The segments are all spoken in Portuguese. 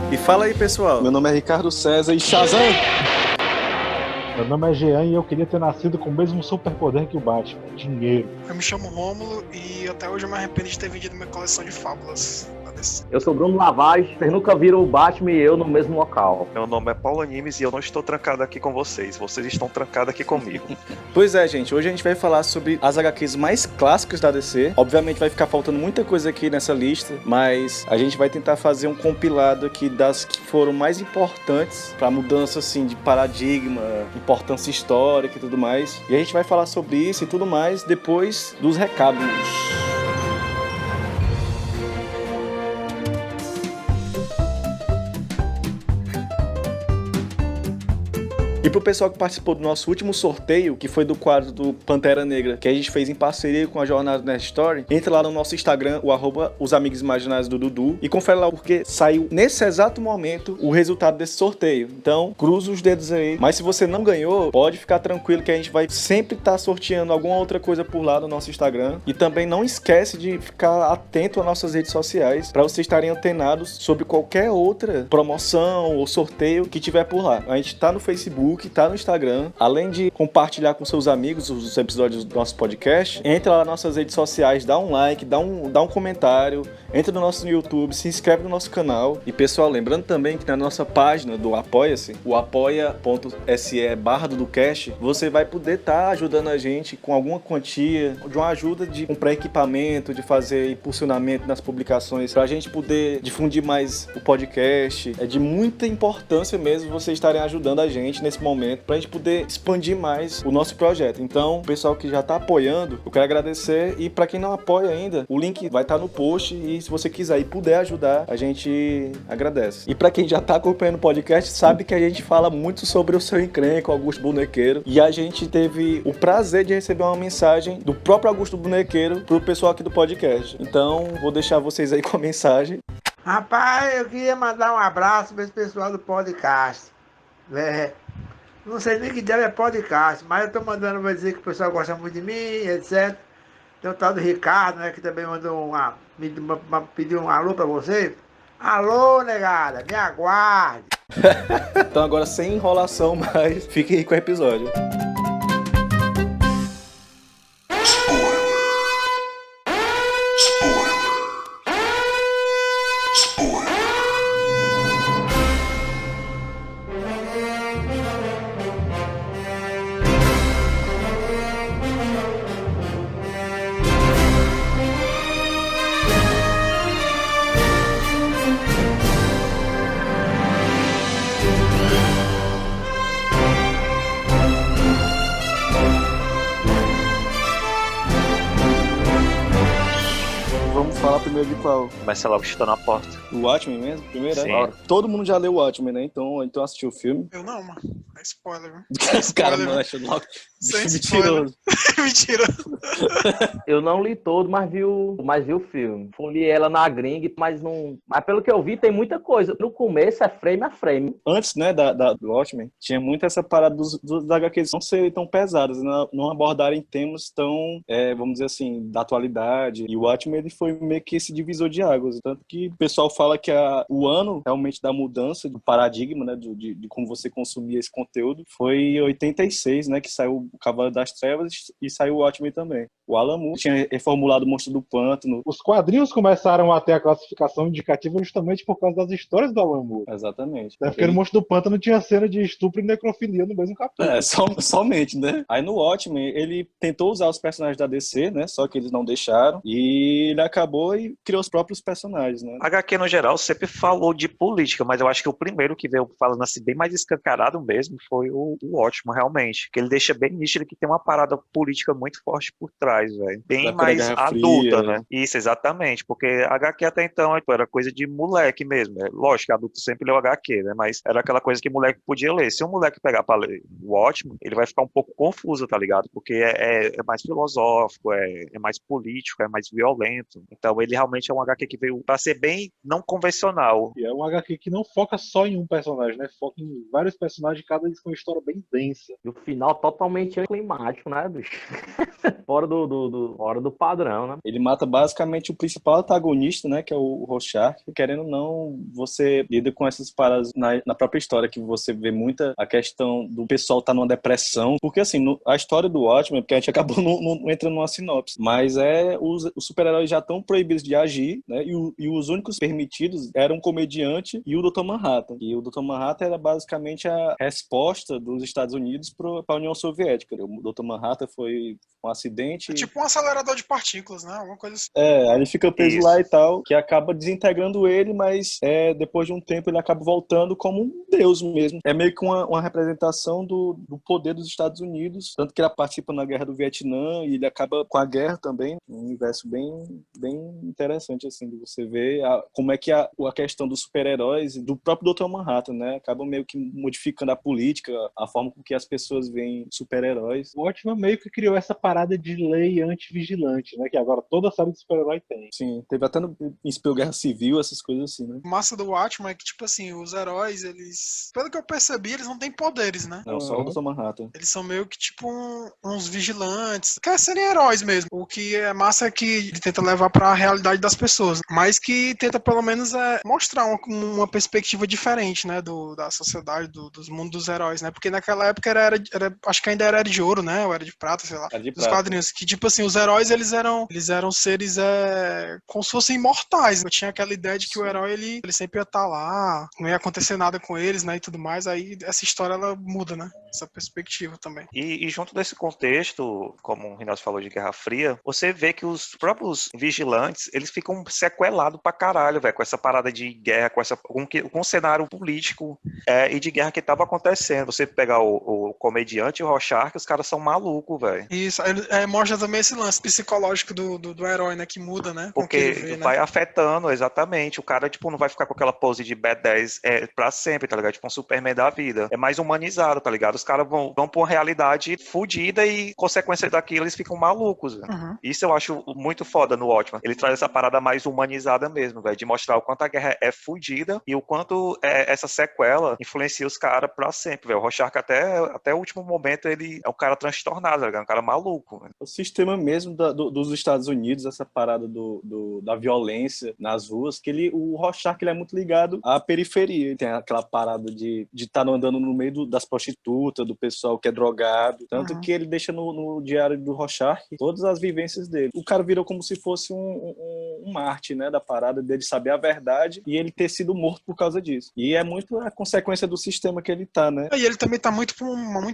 E fala aí, pessoal. Meu nome é Ricardo César e Shazam! Meu nome é Jean e eu queria ter nascido com o mesmo superpoder que o Batman, dinheiro. Eu me chamo Rômulo e até hoje eu me arrependo de ter vendido minha coleção de fábulas da DC. Eu sou Bruno Lavage, vocês nunca viram o Batman e eu no mesmo local. Meu nome é Paulo Animes e eu não estou trancado aqui com vocês estão trancados aqui comigo. Pois é, gente, hoje a gente vai falar sobre as HQs mais clássicas da DC. Obviamente vai ficar faltando muita coisa aqui nessa lista, mas a gente vai tentar fazer um compilado aqui das que foram mais importantes pra mudança, assim, de paradigma, importância histórica e tudo mais. E a gente vai falar sobre isso e tudo mais depois dos recados. E pro pessoal que participou do nosso último sorteio, que foi do quadro do Pantera Negra, que a gente fez em parceria com a Jornada Nerd Story, entra lá no nosso Instagram, o @osamigosimaginários do Dudu, e confere lá porque saiu nesse exato momento o resultado desse sorteio. Então, cruza os dedos aí. Mas se você não ganhou, pode ficar tranquilo que a gente vai sempre estar sorteando alguma outra coisa por lá no nosso Instagram. E também não esquece de ficar atento às nossas redes sociais para vocês estarem antenados sobre qualquer outra promoção ou sorteio que tiver por lá. A gente tá no Facebook, tá no Instagram. Além de compartilhar com seus amigos os episódios do nosso podcast, entra lá nas nossas redes sociais, dá um like, dá um comentário, entra no nosso YouTube, se inscreve no nosso canal. E pessoal, lembrando também que na nossa página do Apoia-se, o apoia.se/Duducast, você vai poder estar ajudando a gente com alguma quantia, de uma ajuda de comprar equipamento, de fazer impulsionamento nas publicações, pra gente poder difundir mais o podcast. É de muita importância mesmo vocês estarem ajudando a gente nesse momento, pra gente poder expandir mais o nosso projeto. Então, o pessoal que já tá apoiando, eu quero agradecer, e pra quem não apoia ainda, o link vai estar no post, e se você quiser e puder ajudar, a gente agradece. E pra quem já tá acompanhando o podcast, sabe que a gente fala muito sobre o Seu Encrenca, o Augusto Bonequeiro, e a gente teve o prazer de receber uma mensagem do próprio Augusto Bonequeiro pro pessoal aqui do podcast. Então, vou deixar vocês aí com a mensagem. Rapaz, eu queria mandar um abraço para esse pessoal do podcast. Não sei nem que diabo é podcast, mas eu tô mandando pra dizer que o pessoal gosta muito de mim, etc. Tem o tal do Ricardo, né, que também mandou pediu um alô pra você. Alô, negada, me aguarde. Então agora, sem enrolação mais, fique aí com o episódio. Vamos falar primeiro de qual? Começa logo chutando a porta. O Watchmen mesmo? Primeiro, Sim. né? Todo mundo já leu o Watchmen, né? Então assistiu o filme. Eu não, mano. É spoiler, viu? Os caras mancham logo. Sem Bicho spoiler. mentiroso. Mentira. Eu não li todo, mas vi o filme. Li ela na gringa, mas não. Mas pelo que eu vi, tem muita coisa. No começo é frame a frame. Antes, né, do Watchmen, tinha muito essa parada dos HQs não serem tão pesadas, não abordarem temas tão, vamos dizer assim, da atualidade. E o Watchmen, ele foi meio que esse divisor de águas. Tanto que o pessoal fala que o ano realmente da mudança do paradigma, né, de como você consumia esse conteúdo, foi em 86, né, que saiu o Cavaleiro das Trevas e saiu o Watchmen também. O Alan Moore tinha reformulado o Monstro do Pântano. Os quadrinhos começaram a ter a classificação indicativa justamente por causa das histórias do Alan Moore. Exatamente. Porque no Monstro do Pântano tinha cena de estupro e necrofilia no mesmo capítulo. Somente, né? Aí no Watchmen, ele tentou usar os personagens da DC, né? Só que eles não deixaram. E ele acabou e criou os próprios personagens, né? HQ, no geral, sempre falou de política, mas eu acho que o primeiro que veio falando assim, bem mais escancarado mesmo, foi o Watchmen, realmente. Que ele deixa bem nítido que tem uma parada política muito forte por trás, velho. Bem mais adulta, né? Isso, exatamente. Porque HQ até então era coisa de moleque mesmo. Né? Lógico que adulto sempre leu HQ, né? Mas era aquela coisa que moleque podia ler. Se um moleque pegar pra ler o Watchmen, ele vai ficar um pouco confuso, tá ligado? Porque é mais filosófico, é mais político, é mais violento. Então ele realmente é um HQ que veio pra ser bem não convencional. E é um HQ que não foca só em um personagem, né? Foca em vários personagens de cada isso foi uma história bem densa. E o final totalmente climático, né, bicho? Fora do padrão, né? Ele mata basicamente o principal antagonista, né, que é o Rorschach. Querendo ou não, você lida com essas paradas na própria história, que você vê muita a questão do pessoal tá numa depressão. Porque, assim, a história do Watchmen, porque a gente acabou não entrando numa sinopse, mas os super-heróis já estão proibidos de agir, né, e os únicos permitidos eram um comediante e o Dr. Manhattan. E o Dr. Manhattan era basicamente a resposta dos Estados Unidos para a União Soviética. O Dr. Manhattan foi um acidente. É tipo um acelerador de partículas, né? Alguma coisa assim. Aí ele fica preso Isso. lá e tal, que acaba desintegrando ele, mas depois de um tempo ele acaba voltando como um deus mesmo. É meio que uma representação do poder dos Estados Unidos, tanto que ele participa na Guerra do Vietnã e ele acaba com a guerra também. Um universo bem, bem interessante, assim, de você ver como é que a questão dos super-heróis e do próprio Dr. Manhattan, né, acaba meio que modificando a política, a forma com que as pessoas veem super-heróis. O Watchmen meio que criou essa parada de lei anti-vigilante, né? Que agora toda série de super-herói tem. Sim, teve até inspirou Guerra Civil, essas coisas assim, né? O massa do Watchmen é que, tipo assim, os heróis, eles... Pelo que eu percebi, eles não têm poderes, né? Não, só o Dr. Manhattan. Eles são meio que, tipo, uns vigilantes. Quer serem heróis mesmo. O que é massa é que ele tenta levar pra realidade das pessoas. Mas que tenta, pelo menos, mostrar uma perspectiva diferente, né? Da sociedade, dos mundos dos heróis, né? Porque naquela época acho que ainda era de ouro, né? Ou era de prata, sei lá. Dos quadrinhos. Que, tipo assim, os heróis, eles eram seres como se fossem imortais. Eu tinha aquela ideia de que o herói, ele sempre ia estar lá, não ia acontecer nada com eles, né? E tudo mais. Aí essa história, ela muda, né? Essa perspectiva também. E junto desse contexto, como o Rinaldo falou de Guerra Fria, você vê que os próprios vigilantes, eles ficam sequelados pra caralho, velho, com essa parada de guerra, com o cenário político e de guerra que tava acontecendo. Você pegar o comediante e o Rorschach, os caras são malucos, velho. Isso, mostra também esse lance psicológico do herói, né? Que muda, né? Porque vai né? afetando, exatamente. O cara, tipo, não vai ficar com aquela pose de bad 10 pra sempre, tá ligado? Tipo um Superman da vida. É mais humanizado, tá ligado? Os caras vão pra uma realidade fodida e, consequência daquilo, eles ficam malucos, velho. Uhum. Isso eu acho muito foda no Watchmen. Ele traz essa parada mais humanizada mesmo, velho, de mostrar o quanto a guerra é fodida e o quanto essa sequela influencia os caras pra sempre, velho. O Rorschach até o último momento, ele é um cara transtornado, tá ligado? Um cara maluco, velho. O sistema mesmo dos Estados Unidos, essa parada da violência nas ruas, que o Rorschach, ele é muito ligado à periferia. Ele tem aquela parada de estar andando no meio das prostitutas, do pessoal que é drogado. Tanto que ele deixa no diário do Rorschach todas as vivências dele. O cara virou como se fosse um Marte, né, da parada dele saber a verdade e ele ter sido morto por causa disso. E é muito a consequência do sistema que ele tá, né? E ele também tá muito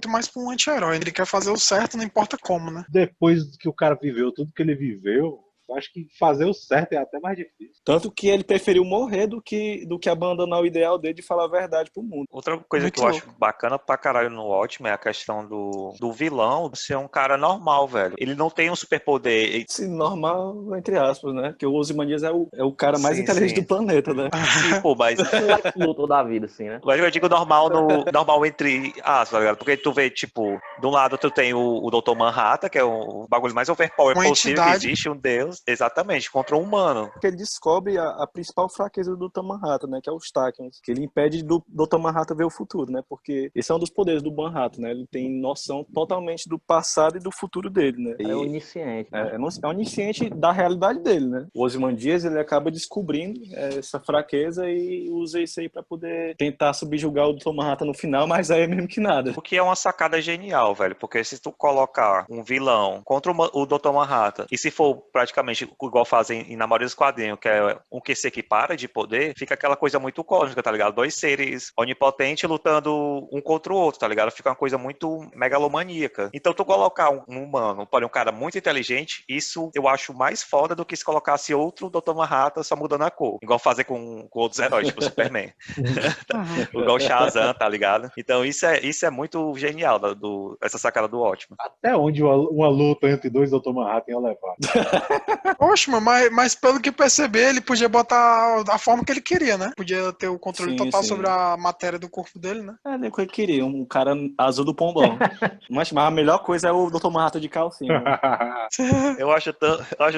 mais pra um anti-herói. Ele quer fazer o certo, não importa como, né? Depois que o cara viveu tudo que ele viveu, eu acho que fazer o certo é até mais difícil. Tanto que ele preferiu morrer do que abandonar o ideal dele de falar a verdade pro mundo. Outra coisa Muito que eu acho bacana pra caralho no Watchmen é a questão do vilão ser um cara normal, velho. Ele não tem um superpoder. Sim, normal, entre aspas, né? Porque o Ozymandias é o cara mais Sim, inteligente sim. do planeta, né? Tipo, mas Lutou da vida, assim, né? eu digo normal entre aspas, tá ligado? Porque tu vê, tipo, de um lado tu tem o Dr. Manhattan, que é o bagulho mais overpower Uma possível entidade. que existe, um deus, exatamente, contra um humano. Porque ele descobre a principal fraqueza do Dr. Manhattan, né? Que é os Tachyons. Que ele impede do Dr. Manhattan ver o futuro, né? Porque esse é um dos poderes do Manhattan, né? Ele tem noção totalmente do passado e do futuro dele, né? É onisciente. Né? É onisciente da realidade dele, né? O Ozymandias, ele acaba descobrindo essa fraqueza e usa isso aí pra poder tentar subjugar o Dr. Manhattan no final, mas aí é mesmo que nada. O que é uma sacada genial, velho, porque se tu colocar um vilão contra o Dr. Manhattan, e se for praticamente igual fazem na maioria dos quadrinhos, que é um que se equipara de poder, fica aquela coisa muito cósmica, tá ligado? Dois seres onipotentes lutando um contra o outro, tá ligado? Fica uma coisa muito megalomaníaca. Então tu colocar um humano, porém um cara muito inteligente, isso eu acho mais foda do que se colocasse outro Dr. Manhattan só mudando a cor. Igual fazer com outros heróis, tipo o Superman. Igual o Shazam, tá ligado? Então isso é muito genial, essa sacada do Watchmen. Até onde uma luta entre dois Dr. Manhattan ia levar? Oxe, mas pelo que percebi, ele podia botar a forma que ele queria, né? Podia ter o controle total sobre a matéria do corpo dele, né? Nem o que ele queria, um cara azul do pombão. Mas a melhor coisa é o Dr. Manhattan de calcinha. Né? Eu acho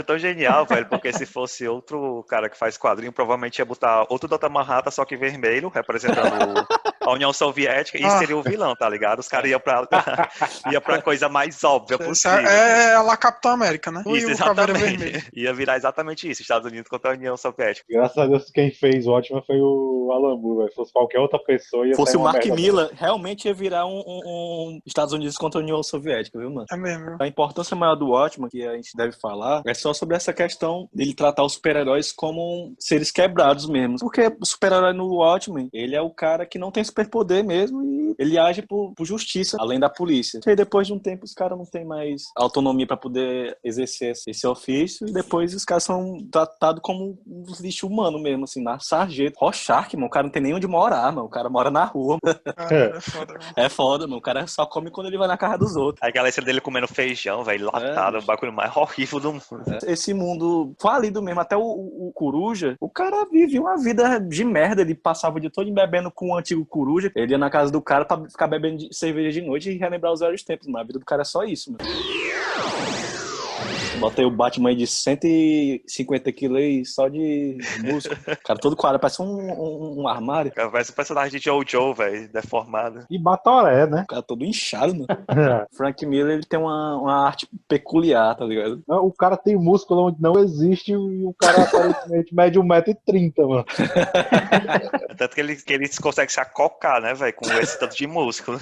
tão genial, velho, porque se fosse outro cara que faz quadrinho, provavelmente ia botar outro Dr. Manhattan, só que vermelho, representando a União Soviética, e seria o vilão, tá ligado? Os caras iam pra coisa mais óbvia Isso possível. é lá Capitão América, né? Isso, E o Caveira exatamente. Vermelha. Ia virar exatamente isso, Estados Unidos contra a União Soviética. Graças a Deus, quem fez o Watchmen foi o Alan Moore, velho. Se fosse qualquer outra pessoa, ia Fosse sair o uma Mark merda. Millar, realmente ia virar um Estados Unidos contra a União Soviética, viu, mano? É mesmo. A importância maior do Watchmen, que a gente deve falar, é só sobre essa questão dele tratar os super-heróis como seres quebrados mesmo. Porque o super-herói no Watchmen, ele é o cara que não tem superpoder mesmo e ele age por justiça, além da polícia. E aí, depois de um tempo, os caras não têm mais autonomia pra poder exercer esse ofício e depois os caras são tratados como um lixo humano mesmo, assim, na sarjeta. Rorschach, mano, o cara não tem nem onde morar, mano. O cara mora na rua. É foda, mano. É foda, mano. O cara só come quando ele vai na casa dos outros. Aquela cena dele comendo feijão, velho, latado, o bagulho mais horrível do mundo. Esse mundo falido mesmo, até o Coruja, o cara vive uma vida de merda. Ele passava o dia todo bebendo com o antigo Coruja. Ele ia na casa do cara pra ficar bebendo cerveja de noite e relembrar os velhos tempos. Mas a vida do cara é só isso, mano. Botei o Batman aí de 150 quilos só de músculo. Cara, todo quadro parece um armário. Parece um personagem de Jojo, velho, deformado. E Batoré, né? O cara todo inchado, mano. Frank Miller, ele tem uma arte peculiar, tá ligado? O cara tem músculo onde não existe e o cara aparentemente mede 1,30 m, mano. Tanto que ele consegue se acocar, né, velho, com esse tanto de músculo.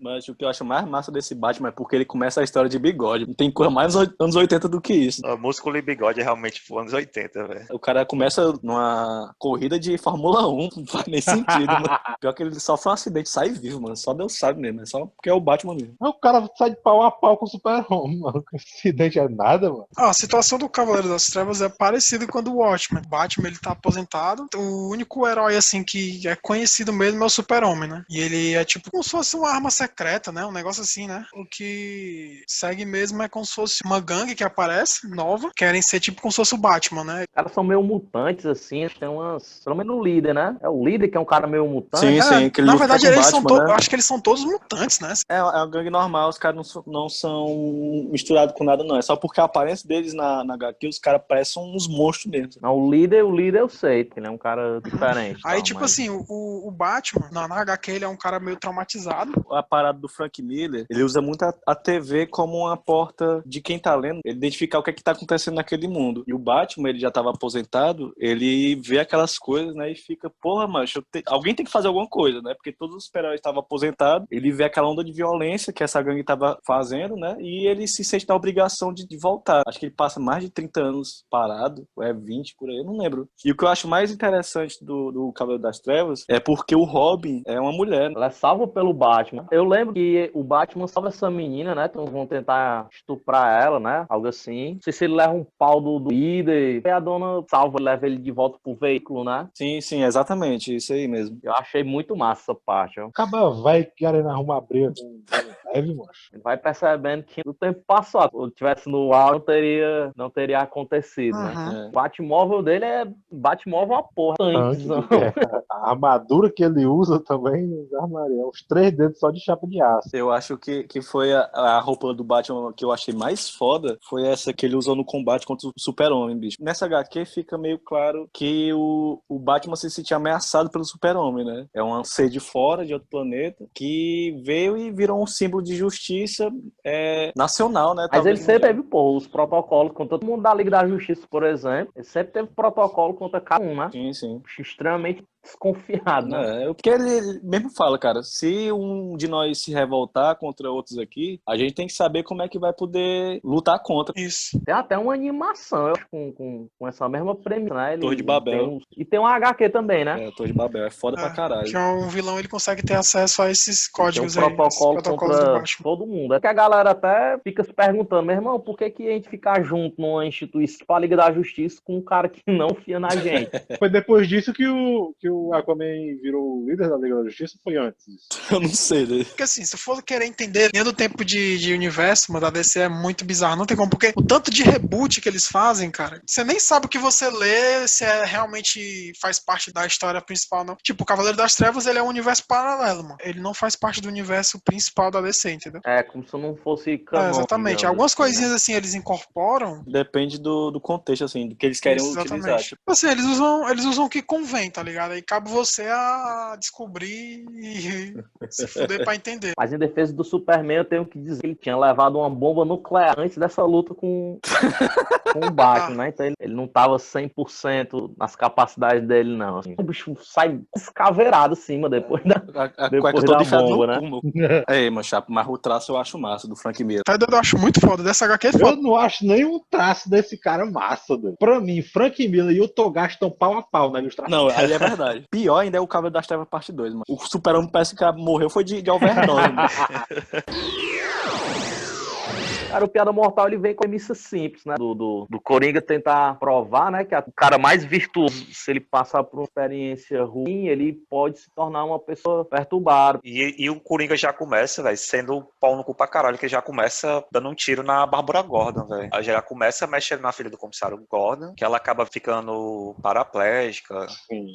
Mas o que eu acho mais massa desse Batman é porque ele começa a história de bigode. Não tem coisa mais anos 80 do que isso. Músculo e bigode é realmente anos 80, velho. O cara começa numa corrida de Fórmula 1, não faz nem sentido, mano. Pior que ele sofre um acidente, sai vivo, mano. Só Deus sabe mesmo, é só porque é o Batman mesmo. O cara sai de pau a pau com o Super-Homem, mano. Esse acidente é nada, mano. A situação do Cavaleiro das Trevas é parecida com a do Watchmen. O Batman, ele tá aposentado. O único herói, assim, que é conhecido mesmo é o Super-Homem, né? E ele é tipo como se fosse uma arma secreta, né? Um negócio assim, né? O que segue mesmo é como se fosse uma gangue que aparece, nova. Querem ser tipo como se fosse o Batman, né? Os caras são meio mutantes, assim. Tem umas... Pelo menos o líder, né? É o líder que é um cara meio mutante. Sim, que ele na luta verdade, com eles Batman, são todos. né? Acho que eles são todos mutantes, né? É uma gangue normal, os caras não são misturados com nada, não. É só porque a aparência deles na HQ, os caras parecem uns monstros mesmo. Não, o líder eu sei, que ele é um cara diferente. Aí, tal, tipo mas... assim, o Batman, na HQ, ele é um cara meio traumatizado. A parada do Frank Miller, ele usa muito a TV como uma porta de quem tá lendo, ele identificar o que é que tá acontecendo naquele mundo. E o Batman, ele já tava aposentado, ele vê aquelas coisas, né, e fica, porra, macho, alguém tem que fazer alguma coisa, né, porque todos os super-heróis estavam aposentados, ele vê aquela onda de violência que essa gangue tava fazendo, né, e ele se sente na obrigação de voltar. Acho que ele passa mais de 30 anos parado, ou é 20 por aí, eu não lembro. E o que eu acho mais interessante do Cavaleiro das Trevas é porque o Robin é uma mulher. Ela é salva pelo Batman. Eu lembro que o Batman salva essa menina, né? Então vão tentar estuprar ela, né? Algo assim. Não sei se ele leva um pau do líder. E a dona salva, leva ele de volta pro veículo, né? Sim, exatamente. Isso aí mesmo. Eu achei muito massa essa parte, ó. Acaba vai querendo arrumar briga com leve, macho. Ele vai percebendo que no tempo passado, se tivesse no ar, não teria acontecido, né? O Batmóvel dele é Batmóvel uma porra. Tanquezão. A armadura que ele usa também, armaria, os 3 dedos só de chapa de aço. Eu acho que foi a roupa do Batman que eu achei mais foda, foi essa que ele usou no combate contra o Super-Homem, bicho. Nessa HQ fica meio claro que o Batman se sentia ameaçado pelo Super-Homem, né? É um ser de fora, de outro planeta, que veio e virou um símbolo de justiça nacional, né? Mas Talvez ele sempre teve, os protocolos contra todo mundo da Liga da Justiça, por exemplo. Ele sempre teve protocolo contra cada um, né? Sim. Extremamente desconfiado, né? Porque ele mesmo fala, cara, se um de nós se revoltar contra outros aqui, a gente tem que saber como é que vai poder lutar contra. Isso. Tem até uma animação, eu acho, com essa mesma premissa, né? Torre de Babel. E tem uma HQ também, né? Torre de Babel, é foda pra caralho. Que o vilão, ele consegue ter acesso a esses códigos tem um aí. protocolo Protocolos do contra Batman. todo mundo. É que a galera até fica se perguntando, meu irmão, por que a gente ficar junto numa instituição pra Liga da Justiça com um cara que não fia na gente? Foi depois disso que o Aquaman virou o líder da Liga da Justiça, ou foi antes disso? Eu não sei, né? Porque assim, se for querer entender, linha do tempo de universo, mano, da DC é muito bizarro. Não tem como, porque o tanto de reboot que eles fazem, cara, você nem sabe o que você lê, se realmente faz parte da história principal, não. Tipo, o Cavaleiro das Trevas, ele é um universo paralelo, mano. Ele não faz parte do universo principal da DC, entendeu? É, como se não fosse canon. Exatamente. Algumas coisinhas assim, eles incorporam. Depende do contexto, assim, do que eles querem utilizar. Tipo assim, eles usam o que convém, tá ligado? aí cabe você a descobrir e se fuder pra entender. Mas em defesa do Superman, eu tenho que dizer que ele tinha levado uma bomba nuclear antes dessa luta com o Batman, né? Então ele não tava 100% nas capacidades dele, não. Assim. O bicho sai escaveirado acima depois da, A depois cueca da toda enfiada bomba, no né? túmulo. É, mano, chapa, mas o traço eu acho massa, do Frank Miller. Tá, eu acho muito foda. Dessa HQ é Eu foda. não acho nenhum traço desse cara massa, doido. Pra mim, Frank Miller e o Togashi estão pau a pau na ilustração. Não, aí é verdade. Pior ainda é o Cavaleiro das Trevas parte 2, mano. O Super-Homem parece que morreu foi de overdose, mano. Cara, o Piada Mortal ele vem com a premissa simples, né? Do Coringa tentar provar, né? Que o cara mais virtuoso, se ele passar por uma experiência ruim, ele pode se tornar uma pessoa perturbada. E o Coringa já começa, velho, sendo pau no cu pra caralho, que já começa dando um tiro na Bárbara Gordon, velho. Ela já começa mexendo na filha do comissário Gordon, que ela acaba ficando paraplégica.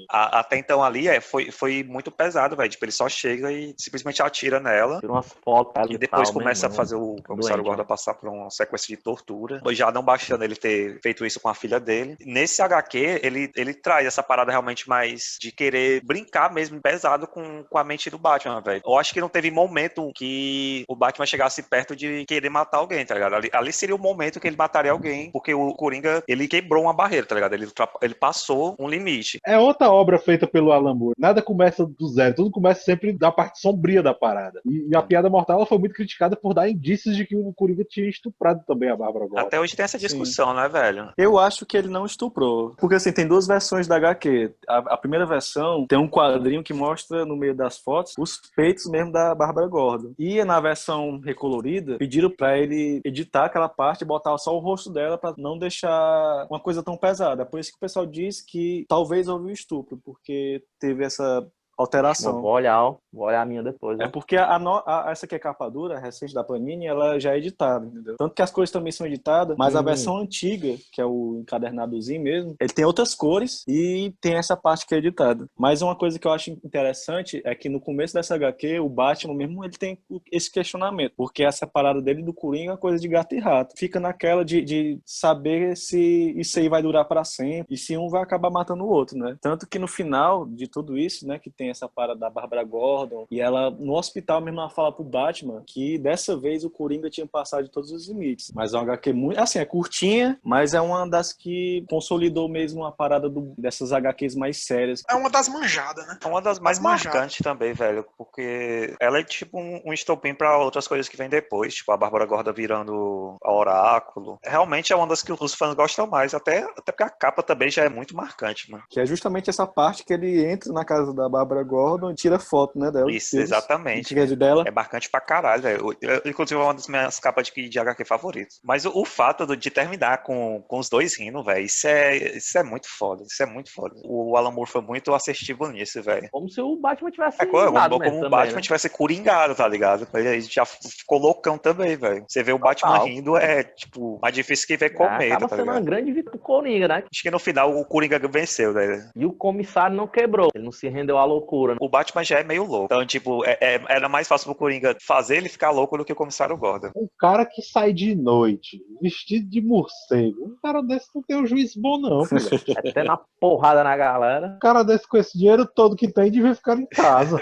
Até então ali foi muito pesado, velho. Tipo, ele só chega e simplesmente atira nela. Tira umas fotos E depois tal, começa mesmo, a fazer o comissário doente, Gordon passar por uma sequência de tortura. Já não bastando ele ter feito isso com a filha dele. Nesse HQ, ele traz essa parada realmente mais de querer brincar mesmo pesado com a mente do Batman, velho. Eu acho que não teve momento que o Batman chegasse perto de querer matar alguém, tá ligado? Ali seria o momento que ele mataria alguém, porque o Coringa, ele quebrou uma barreira, tá ligado? Ele passou um limite. É outra obra feita pelo Alan Moore. Nada começa do zero, tudo começa sempre da parte sombria da parada. E a Piada Mortal ela foi muito criticada por dar indícios de que o Coringa tinha estuprado também a Bárbara Gordon. Até hoje tem essa discussão, né, velho? Eu acho que ele não estuprou. Porque, assim, tem duas versões da HQ. A primeira versão tem um quadrinho que mostra, no meio das fotos, os peitos mesmo da Bárbara Gordon. E na versão recolorida, pediram pra ele editar aquela parte e botar só o rosto dela pra não deixar uma coisa tão pesada. Por isso que o pessoal diz que talvez houve um estupro, porque teve essa alteração. Vou olhar a minha depois. Né? É porque essa aqui é a capa dura, a recente da Panini, ela já é editada, entendeu? Tanto que as cores também são editadas, mas a versão antiga, que é o encadernadozinho mesmo, ele tem outras cores e tem essa parte que é editada. Mas uma coisa que eu acho interessante é que no começo dessa HQ, o Batman mesmo, ele tem esse questionamento, porque essa parada dele do Coringa é uma coisa de gato e rato. Fica naquela de saber se isso aí vai durar pra sempre e se um vai acabar matando o outro, né? Tanto que no final de tudo isso, né, que tem essa parada da Bárbara Gordon, e ela, no hospital mesmo, ela fala pro Batman que dessa vez o Coringa tinha passado de todos os limites. Mas é uma HQ muito, assim, é curtinha, mas é uma das que consolidou mesmo a parada dessas HQs mais sérias. É uma das manjadas, né? É uma das mais marcantes também, velho, porque ela é tipo um estopim pra outras coisas que vem depois, tipo a Bárbara Gordon virando a Oráculo. Realmente é uma das que os fãs gostam mais, até porque a capa também já é muito marcante, mano. Que é justamente essa parte que ele entra na casa da Bárbara Gordon e tira foto, né, dela. Isso, exatamente. Dela. É marcante pra caralho, velho. Inclusive é uma das minhas capas de HQ favoritas. Mas o fato de terminar com os dois rindo, velho, isso é muito foda. Isso é muito foda. O Alan Moore foi muito assertivo nisso, velho. Como se o Batman tivesse como o Batman né? tivesse coringado, tá ligado? Ele já ficou loucão também, velho. Você vê o Batman rindo, é, tipo, mais difícil que ver comédia, acaba tá sendo ligado? uma grande vitória do Coringa, né? Acho que no final o Coringa venceu, velho. E o comissário não quebrou. Ele não se rendeu à loucura. Né? O Batman já é meio louco. Então, tipo, era mais fácil pro Coringa fazer ele ficar louco do que o comissário Gordon. Um cara que sai de noite, vestido de morcego, um cara desse não tem um juízo bom não, filho. Até na porrada na galera. Um cara desse com esse dinheiro todo que tem devia ficar em casa.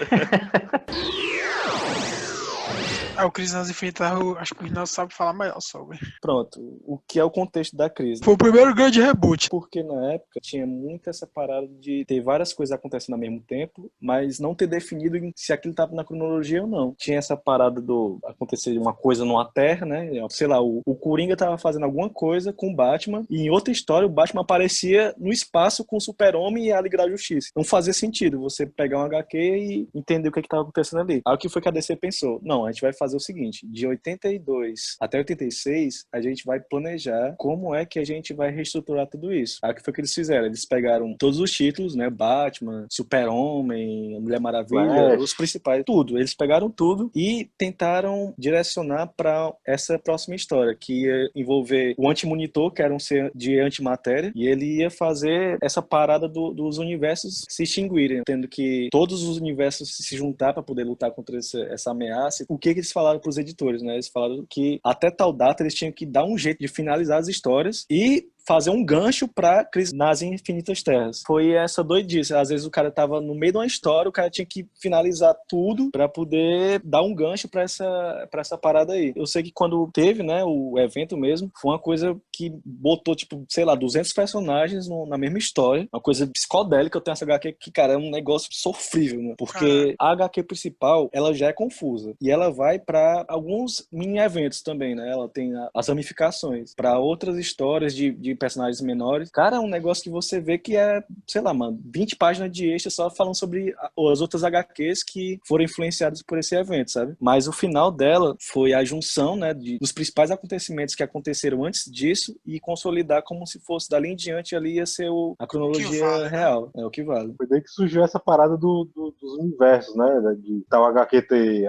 O Crise nas Infinitas, acho que o Rinaldo sabe falar melhor sobre. Pronto, o que é o contexto da crise? Foi o primeiro grande reboot. Porque na época tinha muito essa parada de ter várias coisas acontecendo ao mesmo tempo, mas não ter definido se aquilo estava na cronologia ou não. Tinha essa parada do acontecer uma coisa numa terra, né? Sei lá, o Coringa tava fazendo alguma coisa com o Batman, e em outra história o Batman aparecia no espaço com o Super-Homem e a Liga da Justiça. Não fazia sentido você pegar um HQ e entender o que estava acontecendo ali. Aí o que foi que a DC pensou? Não, a gente vai fazer o seguinte, de 82 até 86, a gente vai planejar como é que a gente vai reestruturar tudo isso. Aí o que foi que eles fizeram? Eles pegaram todos os títulos, né? Batman, Super-Homem, Mulher Maravilha, os principais, tudo. Eles pegaram tudo e tentaram direcionar para essa próxima história, que ia envolver o Anti-Monitor, que era um ser de antimatéria, e ele ia fazer essa parada dos universos se extinguirem, tendo que todos os universos se juntar para poder lutar contra essa ameaça. O que eles falaram para os editores, né? Eles falaram que até tal data eles tinham que dar um jeito de finalizar as histórias e fazer um gancho pra Crise nas Infinitas Terras. Foi essa doidice. Às vezes o cara tava no meio de uma história, o cara tinha que finalizar tudo pra poder dar um gancho pra essa parada aí. Eu sei que quando teve, né, o evento mesmo, foi uma coisa que botou, tipo, sei lá, 200 personagens na mesma história. Uma coisa psicodélica. Eu tenho essa HQ que, cara, é um negócio sofrível, né? Porque a HQ principal, ela já é confusa. E ela vai pra alguns mini-eventos também, né? Ela tem as ramificações pra outras histórias de personagens menores. Cara, é um negócio que você vê que é, sei lá, mano, 20 páginas de extra só falando sobre as outras HQs que foram influenciadas por esse evento, sabe? Mas o final dela foi a junção, né, dos principais acontecimentos que aconteceram antes disso e consolidar como se fosse dali em diante ali ia ser a cronologia vale, né? real. É o que vale. Foi daí que surgiu essa parada dos universos, né? De tal HQ ter.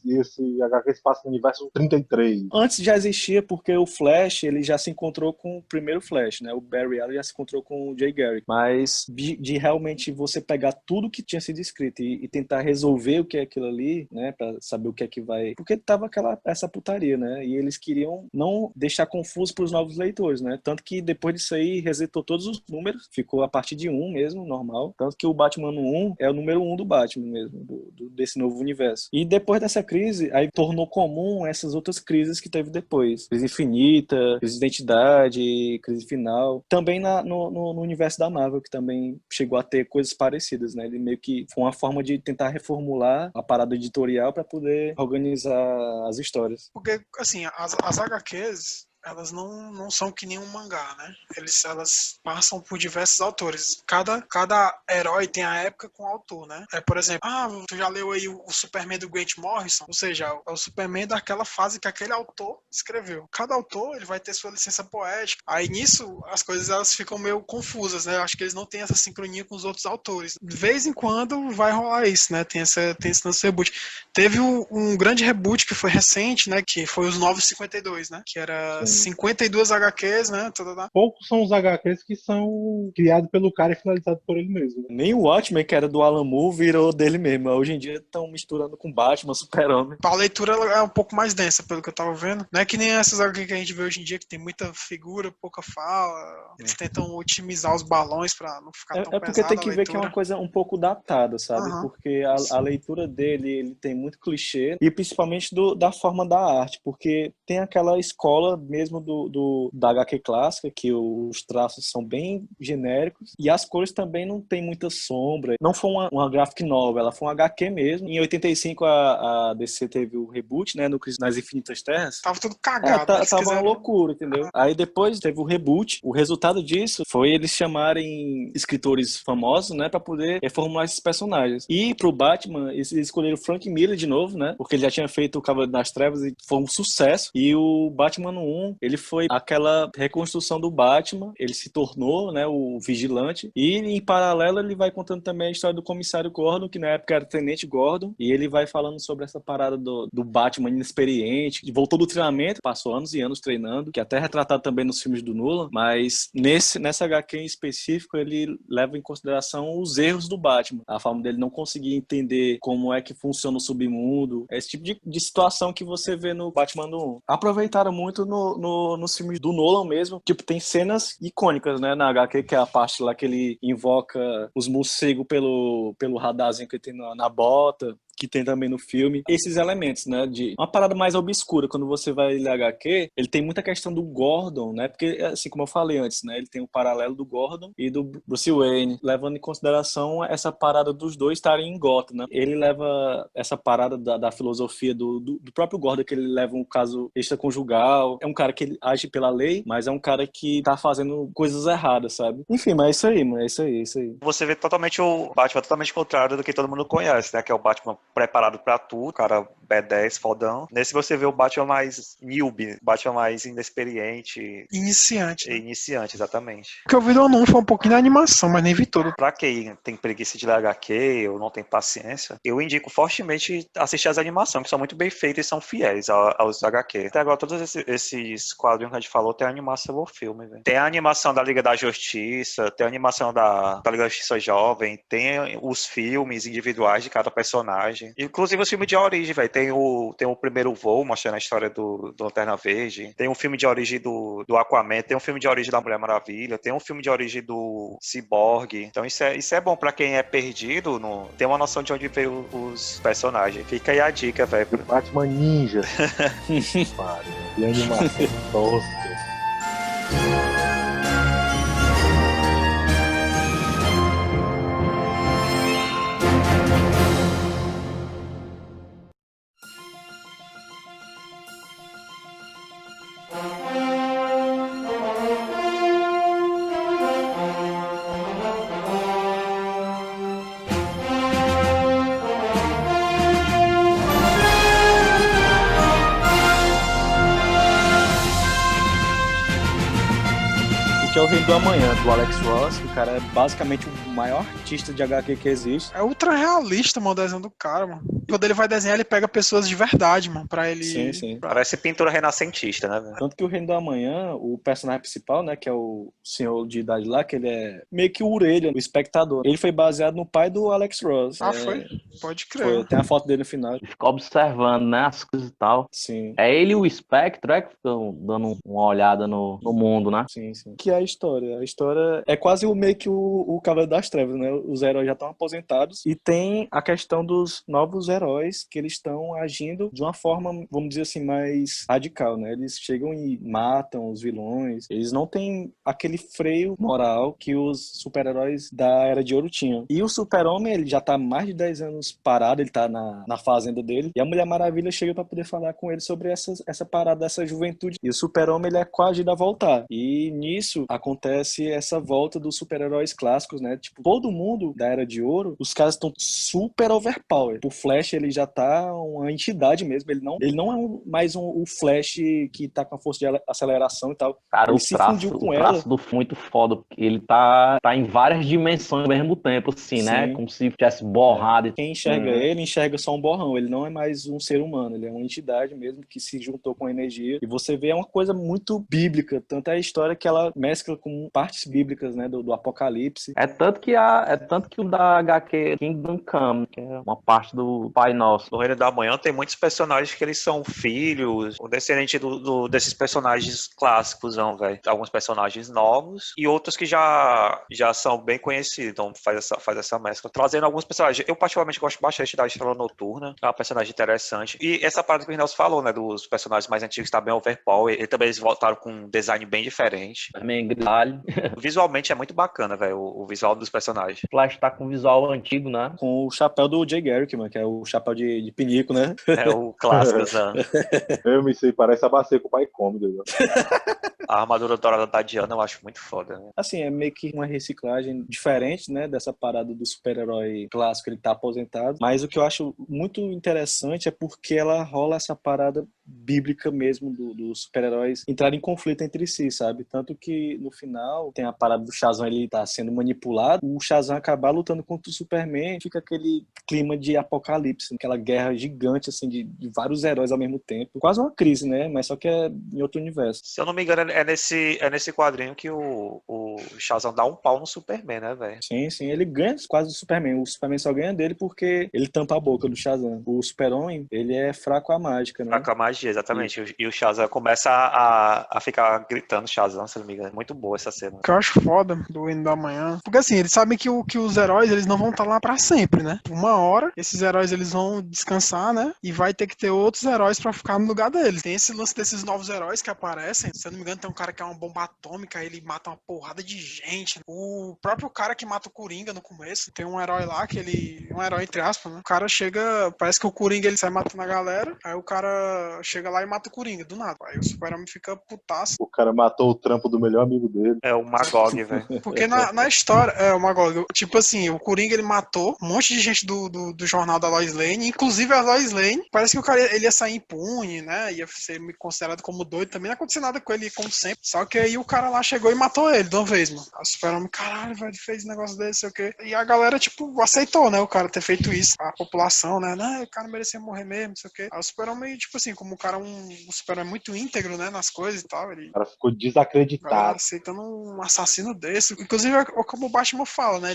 Esse HQ se passa no universo 33. Antes já existia porque o Flash, ele já se encontrou com o primeiro Flash, né? O Barry Allen já se encontrou com o Jay Garrick. Mas de realmente você pegar tudo que tinha sido escrito e tentar resolver o que é aquilo ali, né? Pra saber o que é que vai... Porque tava essa putaria, né? E eles queriam não deixar confuso pros novos leitores, né? Tanto que depois disso aí, resetou todos os números. Ficou a partir de 1 mesmo, normal. Tanto que o Batman 1 é o número 1 do Batman mesmo, desse novo universo. E depois dessa crise, aí tornou comum essas outras crises que teve depois. Crise infinita, crise de identidade, crise final. Também no universo da Marvel, que também chegou a ter coisas parecidas, né? Ele meio que foi uma forma de tentar reformular a parada editorial para poder organizar as histórias. Porque, assim, as HQs, elas não são que nem um mangá, né? Elas passam por diversos autores. Cada herói tem a época com o autor, né? Por exemplo, tu já leu aí o Superman do Grant Morrison? Ou seja, é o Superman daquela fase que aquele autor escreveu. Cada autor, ele vai ter sua licença poética. Aí nisso, as coisas elas ficam meio confusas, né? Eu acho que eles não têm essa sincronia com os outros autores. De vez em quando vai rolar isso, né? Tem esse lance reboot. Teve um grande reboot que foi recente, né? Que foi os Novos 52, né? Que era 52 HQs, né? Poucos são os HQs que são criados pelo cara e finalizados por ele mesmo. Né? Nem o Watchmen, que era do Alan Moore, virou dele mesmo. Hoje em dia estão misturando com Batman, Super-Homem. A leitura é um pouco mais densa, pelo que eu tava vendo. Não é que nem essas HQs que a gente vê hoje em dia, que tem muita figura, pouca fala. Eles tentam otimizar os balões pra não ficar tão pesado. É porque tem que ver que é uma coisa um pouco datada, sabe? Porque a leitura dele, ele tem muito clichê. E principalmente da forma da arte. Porque tem aquela escola mesmo da HQ clássica, que os traços são bem genéricos e as cores também não tem muita sombra. Não foi uma graphic novel, ela foi uma HQ mesmo. Em 85 a DC teve o reboot, né, no Crise nas Infinitas Terras. Tava tudo cagado. Tava uma loucura, entendeu? Aí depois teve o reboot. O resultado disso foi eles chamarem escritores famosos, né, pra poder reformular esses personagens. E pro Batman, eles escolheram Frank Miller de novo, né, porque ele já tinha feito o Cavaleiro das Trevas e foi um sucesso. E o Batman 1, ele foi aquela reconstrução do Batman, ele se tornou, né, o vigilante, e em paralelo ele vai contando também a história do comissário Gordon, que na época era Tenente Gordon, e ele vai falando sobre essa parada do Batman inexperiente, que voltou do treinamento, passou anos e anos treinando, que até é retratado também nos filmes do Nolan, mas nessa HQ em específico ele leva em consideração os erros do Batman, a forma dele não conseguir entender como é que funciona o submundo, esse tipo de situação que você vê no Batman 1. Aproveitaram muito nos filmes do Nolan mesmo, tipo, tem cenas icônicas, né, na HQ, que é a parte lá que ele invoca os morcegos pelo radarzinho que ele tem na bota, que tem também no filme, esses elementos, né, de uma parada mais obscura. Quando você vai ler HQ, ele tem muita questão do Gordon, né, porque, assim como eu falei antes, né, ele tem o paralelo do Gordon e do Bruce Wayne, levando em consideração essa parada dos dois estarem em Gotham, né. Ele leva essa parada da filosofia do próprio Gordon, que ele leva um caso extraconjugal, é um cara que ele age pela lei, mas é um cara que tá fazendo coisas erradas, sabe. Enfim, mas é isso aí, mano, é isso aí. Você vê totalmente o Batman totalmente contrário do que todo mundo conhece, né, que é o Batman preparado pra tudo, cara B10, fodão. Nesse você vê o Batman mais newbie, Batman mais inexperiente. Iniciante. Iniciante, exatamente. O que eu vi do Anum foi um pouquinho da animação, mas nem vi tudo. Pra quem tem preguiça de ler HQ ou não tem paciência, eu indico fortemente assistir as animações, que são muito bem feitas e são fiéis aos HQ. Até agora, todos esses quadrinhos que a gente falou, tem a animação do filme, velho. Tem a animação da Liga da Justiça, tem a animação da Liga da Justiça Jovem, tem os filmes individuais de cada personagem. Inclusive os filmes de origem, velho. tem o primeiro voo, mostrando a história do Lanterna Verde. Tem um filme de origem do Aquaman, tem um filme de origem da Mulher Maravilha, tem um filme de origem do Cyborg. Então isso é bom pra quem é perdido, tem uma noção de onde veio os personagens. Fica aí a dica, velho. Batman Ninja. Pare, e animação tosca. Que é o Reino do Amanhã, do Alex Ross, que o cara é basicamente o maior artista de HQ que existe. É ultra realista, mano, o desenho do cara, mano. Quando ele vai desenhar, ele pega pessoas de verdade, mano, pra ele... Sim. Parece pintura renascentista, né, velho? Tanto que o Reino do Amanhã, o personagem principal, né, que é o senhor de idade lá, que ele é meio que o orelha, o espectador. Ele foi baseado no pai do Alex Ross. Foi? Pode crer. Tem a foto dele no final. Ele fica observando, né, as coisas e tal. Sim. É ele e o Spectre, que ficam dando uma olhada no mundo, né? Sim. Que é a história. A história é quase meio que o Cavaleiro das Trevas, né? Os heróis já estão aposentados e tem a questão dos novos heróis que eles estão agindo de uma forma, vamos dizer assim, mais radical, né? Eles chegam e matam os vilões. Eles não têm aquele freio moral que os super-heróis da Era de Ouro tinham. E o Super-Homem, ele já tá há mais de 10 anos parado, ele tá na fazenda dele. E a Mulher Maravilha chega pra poder falar com ele sobre essa parada, dessa juventude. E o Super-Homem, ele é coagido a voltar. E nisso acontece essa volta dos super-heróis clássicos, né? Tipo, todo mundo da Era de Ouro, os caras estão super overpowered. O Flash, ele já tá uma entidade mesmo. Ele não é mais o Flash que tá com a força de aceleração e tal. Cara, ele o traço do filme é muito foda, porque ele tá em várias dimensões ao mesmo tempo, assim, né? Como se tivesse borrado. Quem enxerga ele, enxerga só um borrão. Ele não é mais um ser humano, ele é uma entidade mesmo que se juntou com a energia. E você vê, é uma coisa muito bíblica. Tanto é a história que ela mescla com partes bíblicas, né, do Apocalipse. É tanto que o da HQ Kingdom Come, que é uma parte do Pai Nosso. No Reino da Manhã tem muitos personagens que eles são filhos, o descendente desses personagens clássicos, não, velho. Alguns personagens novos e outros que já são bem conhecidos, então faz essa mescla. Trazendo alguns personagens. Eu particularmente gosto bastante da Estrela Noturna, é uma personagem interessante. E essa parte que o Rinaldo falou, né, dos personagens mais antigos, tá bem overpower. E também eles voltaram com um design bem diferente. Também grisalho. Visualmente é muito bacana, velho, o visual dos personagens. O Flash tá com visual antigo, né? Com o chapéu do Jay Garrick, mano, que é o chapéu de pinico, né? É o clássico, né? Eu me sei, parece a bacia com o pai cômodo. A armadura dourada da Diana eu acho muito foda, né? Assim, é meio que uma reciclagem diferente, né, dessa parada do super-herói clássico, ele tá aposentado. Mas o que eu acho muito interessante é porque ela rola essa parada bíblica mesmo dos super-heróis entrarem em conflito entre si, sabe? Tanto que no final tem a parada do Shazam, ele tá sendo manipulado, o Shazam acabar lutando contra o Superman, fica aquele clima de apocalipse, aquela guerra gigante, assim, de vários heróis ao mesmo tempo. Quase uma crise, né? Mas só que é em outro universo. Se eu não me engano, é nesse quadrinho que o Shazam dá um pau no Superman, né, velho? Sim, ele ganha quase do Superman. O Superman só ganha dele porque ele tampa a boca do Shazam. O Super-Homem, ele é fraco à mágica, né? Fraco à magia, exatamente. E o Shazam começa a ficar gritando Shazam, se não me engano. É muito boa essa cena. O que eu acho foda do Reino da Manhã, porque assim, eles sabem que os heróis, eles não vão estar lá pra sempre, né? Uma hora, esses heróis, eles vão descansar, né? E vai ter que ter outros heróis pra ficar no lugar deles. Tem esse lance desses novos heróis que aparecem. Se eu não me engano, tem um cara que é uma bomba atômica, ele mata uma porrada de gente. O próprio cara que mata o Coringa no começo, tem um herói lá que ele... Um herói entre aspas, né? O cara chega... Parece que o Coringa, ele sai matando a galera. Aí o cara chega lá e mata o Coringa, do nada. Aí o Super-Homem fica putaço. O cara matou o trampo do melhor amigo dele. É o Magog, velho. Porque na história... o Magog. Tipo assim, o Coringa, ele matou um monte de gente do jornal da Lois Lane. Inclusive a Lois Lane. Parece que o cara ele ia sair impune, né? Ia ser considerado como doido. Também não aconteceu nada com ele como sempre. Só que aí o cara lá chegou e matou ele de uma vez, mano. Aí o Super-Homem, caralho, velho, fez um negócio desse, sei o quê. E a galera, tipo, aceitou, né, o cara ter feito isso. A população, né, não, o cara merecia morrer mesmo, sei o quê. Aí o Super-Homem, tipo assim, como o cara o Super-Homem é muito íntegro, né, nas coisas e tal, ele... O cara ficou A galera desacreditado. aceitando um assassino desse. Inclusive, é como o Batman fala, né?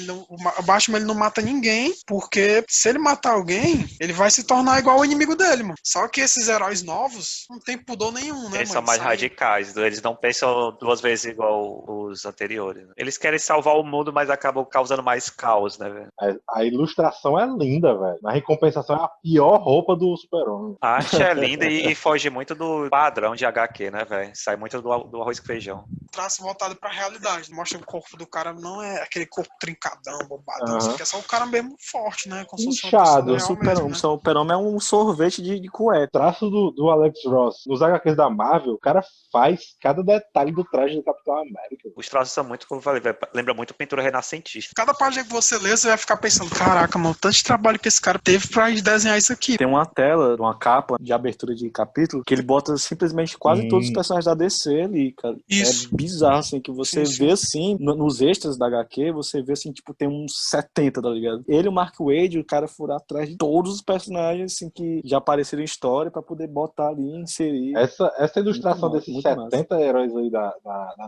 O Batman ele não mata ninguém, porque se ele matar alguém, ele vai se tornar igual ao inimigo dele, mano. Só que esses heróis novos não tem pudor nenhum, né, Eles mano? são mais Sabe? radicais, eles não pensam duas vezes igual os anteriores. Eles querem salvar o mundo, mas acabam causando mais caos, né, velho? A ilustração é linda, velho. Na recompensação é a pior roupa do Super-Homem. A arte é linda e foge muito do padrão de HQ, né, velho? Sai muito do arroz com feijão. Traço voltado pra realidade. Mostra que o corpo do cara não é aquele corpo trincadão, bobadão. Aham. É só o cara mesmo forte, né? Como se fosse uma Inchado. pessoa real mesmo, né? O Super-Homem é um sorvete de O cueca. traço do Alex Ross nos HQs da Marvel, o cara faz cada detalhe do traje do Capitão América. Os traços são muito, como eu falei, velho, lembra muito pintura renascentista. Cada página que você lê, você vai ficar pensando, caraca, mano, tanto de trabalho que esse cara teve pra desenhar isso aqui. Tem uma tela, uma capa de abertura de capítulo, que ele bota simplesmente quase todos os personagens da DC ali, cara. Isso. É bizarro, assim, que você Sim, vê assim, nos extras da HQ, você vê assim, tipo, tem uns 70, tá ligado? Ele e o Mark Waid, o cara foram atrás de todos os personagens, assim, que já apareceram em história pra poder botar ali, inserir. Essa ilustração Muito desses muito 70 heróis aí da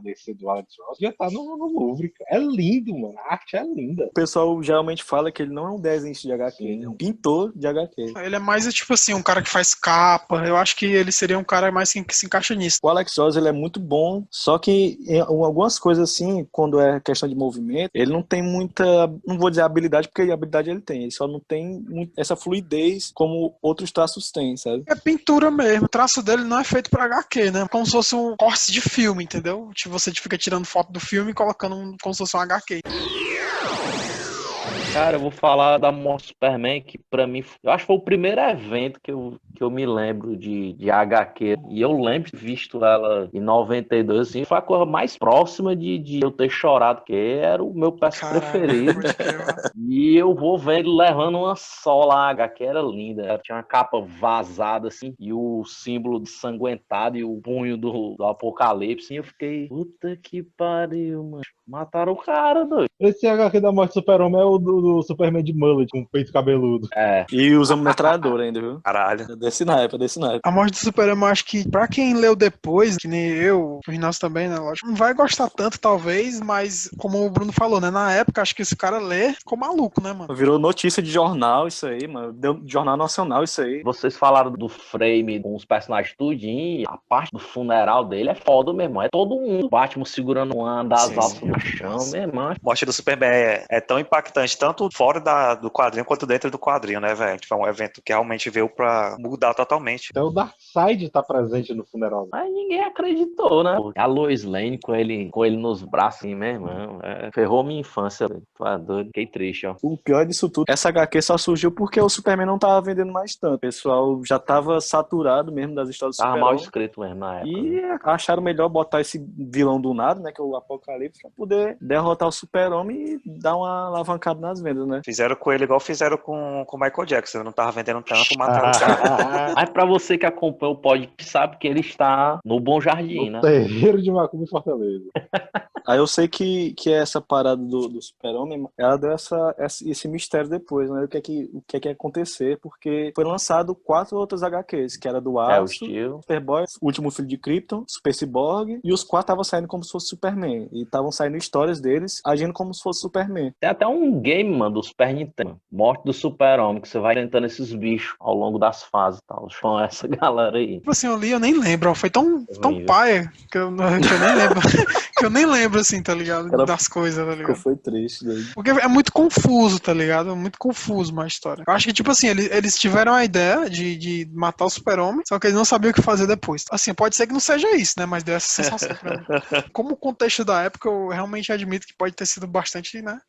DC do Alex Ross já tá no Louvre, cara. É lindo, mano. A arte é linda. O pessoal geralmente fala que ele não é um desenhista de HQ, Sim. ele é um pintor de HQ. Ele é mais, tipo assim, um cara que faz capa. Eu acho que ele seria um cara mais que se encaixa nisso. O Alex Ross, ele é muito bom, só que em algumas coisas assim, quando é questão de movimento, ele não tem muita, não vou dizer habilidade, porque a habilidade ele tem, ele só não tem essa fluidez como outros traços têm, sabe? É pintura mesmo. O traço dele não é feito pra HQ, né? Como se fosse um corte de filme, entendeu? Tipo, você fica tirando foto do filme e colocando como se fosse um HQ. Cara, eu vou falar da morte do Superman, que pra mim, eu acho que foi o primeiro evento que eu me lembro de HQ. E eu lembro de visto ela em 92, assim, foi a coisa mais próxima de eu ter chorado, porque era o meu personagem preferido. pode crer, mano. E eu vou ver ele levando uma sola, a HQ era linda. Ela tinha uma capa vazada, assim, e o símbolo ensanguentado e o punho do Apocalipse. E eu fiquei, puta que pariu, mano. Mataram o cara, doido. Esse HQ da morte do Super-Homem é o do Superman de mullet, com peito cabeludo. É. E usa metralhadora ainda, viu? Caralho. Desse naipe. A morte do Super-Homem, eu acho que pra quem leu depois, que nem eu, o Rinaldo também, né, lógico, não vai gostar tanto, talvez, mas como o Bruno falou, né, na época, acho que esse cara lê, ficou maluco, né, mano? Virou notícia de jornal isso aí, mano. Deu jornal nacional isso aí. Vocês falaram do frame com os personagens tudinho, a parte do funeral dele é foda, meu irmão. É todo mundo. Batman segurando uma das Sim, alças sim. no chão, meu irmão. A morte do Superman é tão impactante, tanto fora do quadrinho quanto dentro do quadrinho, né, velho? Foi um evento que realmente veio pra mudar totalmente. Até o Darkseid tá presente no funeral. Mas ninguém acreditou, né? A Lois Lane com ele nos braços, assim, meu irmão. Ferrou minha infância, velho. Tu é doido. Fiquei triste, ó. O pior disso tudo, essa HQ só surgiu porque o Superman não tava vendendo mais tanto. O pessoal já tava saturado mesmo das histórias do Tava mal Super-Homem. escrito mesmo na época. E né? acharam melhor botar esse vilão do nada, né, que é o Apocalipse, pra poder derrotar o Super-Homem e dar uma alavancada nas vendas, né? Fizeram com ele igual fizeram com o Michael Jackson. Não tava vendendo tanto, mataram o cara. Mas pra você que acompanha o podcast, sabe que ele está no Bom Jardim, né? Terreiro de Macumba em Fortaleza. Aí eu sei que essa parada do Super-Homem, ela deu esse mistério depois, né? O que é que ia acontecer, porque foi lançado 4 outras HQs, que era do O Aço, Steel. Superboy, o Último Filho de Krypton, Super Cyborg, e os 4 estavam saindo como se fosse Superman. E estavam saindo histórias deles agindo como se fosse Superman. Tem até um game, mano, do Super Nintendo. Morte do Super-Homem, que você vai enfrentando esses bichos ao longo das fases e tal. Com essa galera aí. Tipo assim, eu li, eu nem lembro, ó, foi tão Horrível. paia que eu nem lembro. Que eu nem lembro, assim, tá ligado? Era- Das coisas, tá ligado? Foi triste daí. Porque é muito confuso, tá ligado? É muito confuso uma história. Eu acho que, tipo assim, eles tiveram a ideia de matar o Super-Homem, só que eles não sabiam o que fazer depois. Assim, pode ser que não seja isso, né? Mas deu essa sensação pra mim. Como o contexto da época, eu realmente admito que pode ter sido bastante, né?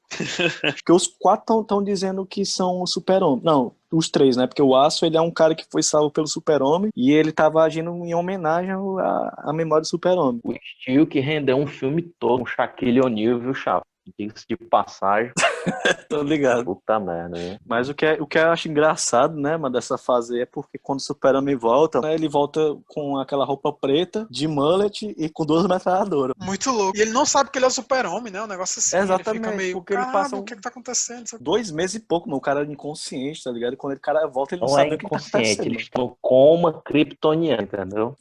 Porque os 4 estão dizendo que são o Super-Homem. Não, os 3, né? Porque o Aço, ele é um cara que foi salvo pelo Super-Homem e ele tava agindo em homenagem à memória do Super-Homem. O Steel que rendeu um filme todo, com Shaquille O'Neal, viu, Chapa? Diga-se de passagem. Tô ligado. Puta merda, né? Mas o que eu acho engraçado, né, mano, dessa fase é porque quando o Super-Homem volta, né, ele volta com aquela roupa preta, de mullet e com 2 metralhadoras. Muito louco. E ele não sabe que ele é o super-homem, né? Um negócio assim. Exatamente, Ele fica meio, porque ele caramba, passa o que tá acontecendo? 2 meses e pouco, mano, o cara é inconsciente, tá ligado? E quando o cara volta, ele não Não sabe é o que tá inconsciente, acontecendo. ele está no coma kryptoniano, entendeu?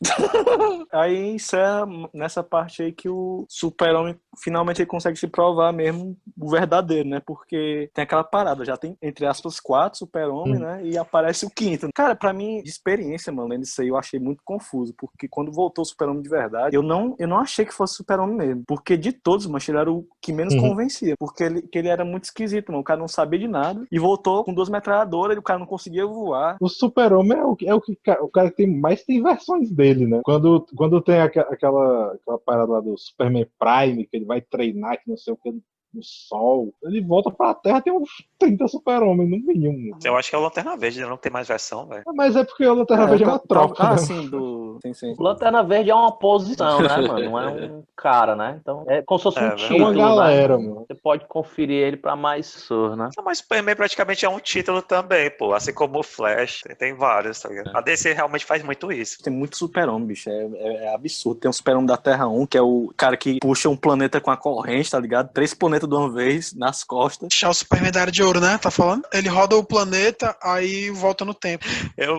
Aí encerra nessa parte aí que o Super-Homem finalmente ele consegue se provar mesmo o verdadeiro, né? Porque tem aquela parada, já tem, entre aspas, 4 Super-Homem, né? E aparece o 5º. Cara, pra mim, de experiência, mano, lendo isso aí, eu achei muito confuso, porque quando voltou o Super-Homem de verdade, eu não achei que fosse Super-Homem mesmo. Porque de todos, mano, ele era o que menos convencia. Porque ele era muito esquisito, mano. O cara não sabia de nada e voltou com 2 metralhadoras e o cara não conseguia voar. O Super-Homem o cara que tem versões dele, né? Quando tem aquela parada lá do Superman Prime, que ele vai treinar, que não sei o que, no sol, ele volta pra Terra, tem uns 30 Super-Homens, no mínimo. Eu acho que é o Lanterna Verde, não tem mais versão, velho. Mas é porque o Lanterna Verde é uma tropa, né? Sim, do... Sim. O Lanterna Verde é uma posição, né, mano? Não é um cara, né? Então é como se fosse um É título, uma galera, né? mano. Você pode conferir ele pra mais sur, né? Não, mas Superman praticamente é um título também, pô. Assim como o Flash, tem vários, tá ligado? A DC realmente faz muito isso. Tem muito Super-Homem, bicho. É absurdo. Tem um Super-Homem da Terra 1, que é o cara que puxa um planeta com a corrente, tá ligado? 3 planetas de uma vez, nas costas. Já o Superman da Era de Ouro, né? Tá falando? Ele roda o planeta, aí volta no tempo. Eu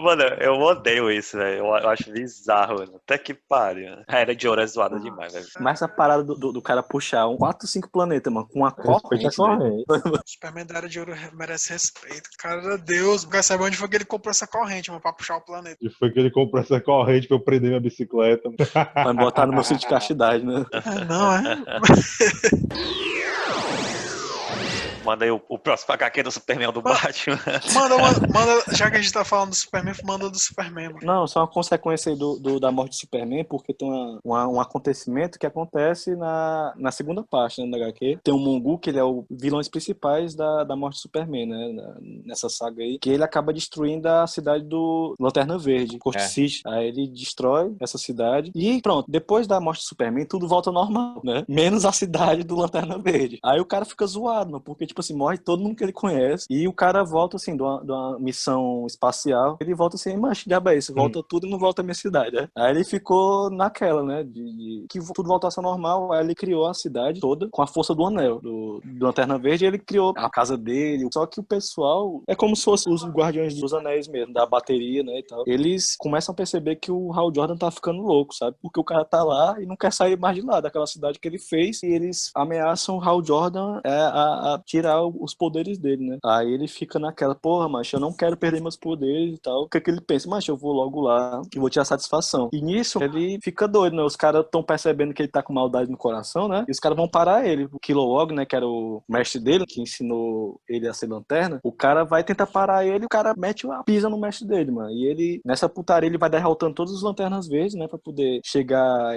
odeio isso, velho. Eu acho bizarro, mano. Até que pariu. A Era de Ouro é zoada demais, velho. Mas essa parada do cara puxar 4, 5 planetas, mano, com a Respeite a corrente, velho. corrente. O Superman da Era de Ouro merece respeito. Cara, Deus, quer saber onde foi que ele comprou essa corrente, mano, pra puxar o planeta. E foi que ele comprou essa corrente pra eu prender minha bicicleta. Vai botar no meu sítio de castidade, né? Não, é? Manda aí o próximo HQ do Superman do Batman. Manda, já que a gente tá falando do Superman, manda do Superman, mano. Não, só uma consequência aí da morte do Superman, porque tem um acontecimento que acontece na segunda parte, né, da HQ. Tem o Mongu, que ele é o vilões principais da morte do Superman, né, nessa saga aí, que ele acaba destruindo a cidade do Lanterna Verde, Coast City. Aí ele destrói essa cidade e pronto, depois da morte do Superman, tudo volta ao normal, né, menos a cidade do Lanterna Verde. Aí o cara fica zoado, mano, porque tipo assim, morre todo mundo que ele conhece e o cara volta assim, de uma missão espacial, ele volta assim, mancha, diabo é isso, volta tudo e não volta a minha cidade, né? Aí ele ficou naquela, né, de que tudo voltasse ao normal. Aí ele criou a cidade toda com a força do anel, do Lanterna Verde, e ele criou a casa dele, só que o pessoal, é como se fosse os Guardiões dos Anéis mesmo, da bateria, né, e tal. Eles começam a perceber que o Hal Jordan tá ficando louco, sabe? Porque o cara tá lá e não quer sair mais de lá, daquela cidade que ele fez, e eles ameaçam o Hal Jordan a tirar os poderes dele, né? Aí ele fica naquela, porra, macho, eu não quero perder meus poderes e tal. O que ele pensa? Macho, eu vou logo lá e vou tirar satisfação. E nisso, ele fica doido, né? Os caras estão percebendo que ele tá com maldade no coração, né? E os caras vão parar ele. O Kilowog, né, que era o mestre dele, que ensinou ele a ser lanterna, o cara vai tentar parar ele, o cara mete uma pisa no mestre dele, mano. E ele, nessa putaria, ele vai derrotando todos os Lanternas Verdes, né, pra poder chegar a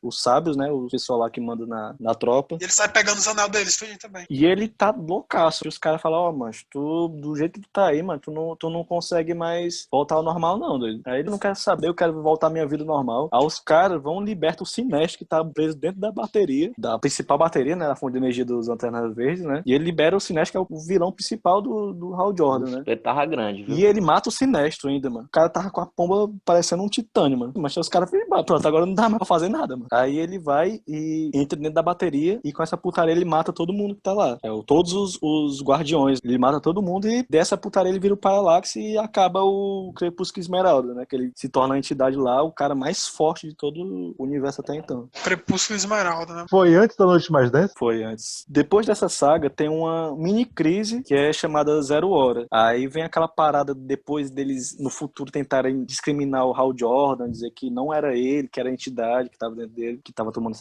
os sábios, né, o pessoal lá que manda na tropa. E ele sai pegando os anel deles, também. E ele tá loucaço. E os caras falam, ó, mas tu, do jeito que tu tá aí, mano, tu não consegue mais voltar ao normal, não, doido. Aí ele não quer saber, eu quero voltar à minha vida normal. Aí os caras vão libertar o Sinestro, que tá preso dentro da bateria, da principal bateria, né, a fonte de energia dos Lanternas Verdes, né, e ele libera o Sinestro, que é o vilão principal do Hal Jordan, né. Ele tava grande, viu? E ele mata o Sinestro ainda, mano. O cara tava com a pomba parecendo um titânio, mano. Mas os caras falam, pronto, agora não dá mais pra fazer nada, mano. Aí ele vai e entra dentro da bateria e com essa putaria ele mata todo mundo que tá lá. Todos os guardiões. Ele mata todo mundo e dessa putaria ele vira o Parallax e acaba o Crepúsculo Esmeralda, né? Que ele se torna a entidade lá, o cara mais forte de todo o universo até então. Crepúsculo Esmeralda, né? Foi antes da Noite Mais Densa? Foi antes. Depois dessa saga tem uma mini crise que é chamada Zero Hora. Aí vem aquela parada depois deles no futuro tentarem discriminar o Hal Jordan, dizer que não era ele, que era a entidade que tava dentro dele, que tava tomando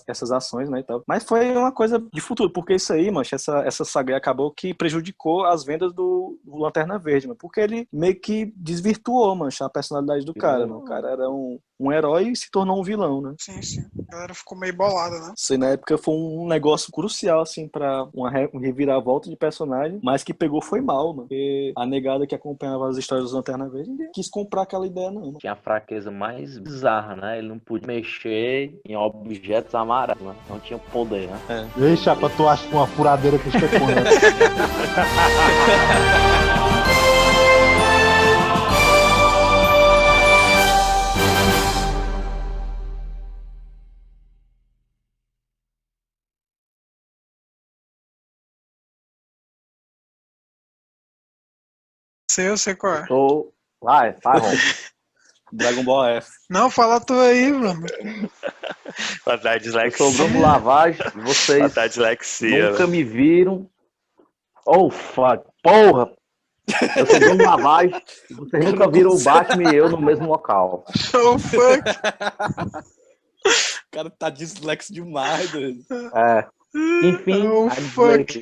essas ações, né, e tal. Mas foi uma coisa de futuro, porque isso aí, mancha, essa saga acabou que prejudicou as vendas do Lanterna Verde, mano, porque ele meio que desvirtuou, mancha, a personalidade do cara, mano. O cara era um um herói e se tornou um vilão, né? Sim, sim. A galera ficou meio bolada, né? Isso aí, na época foi um negócio crucial, assim, pra um reviravolta de personagem, mas que pegou foi mal, mano. Porque a negada que acompanhava as histórias do Lanterna Verde ninguém quis comprar aquela ideia, não, mano. Tinha a fraqueza mais bizarra, né? Ele não podia mexer em objetos amarelos, né? Não tinha poder, né? E aí, chapa, tu acha que uma furadeira custa quanto? Eu sei qual é. Tô... Vai, Ron. Dragon Ball F. Não, fala tu aí, Bruno. Pra dar Eu dislexia. sou o Bruno Lavage e Pra vocês dar dislexia. nunca me viram. Oh, fuck. Porra! Eu sou o Bruno Lavage e vocês nunca viram o Batman e eu no mesmo local. Oh, fuck. O cara tá dislexo demais, doido. É. Enfim, Oh, a fuck. dizer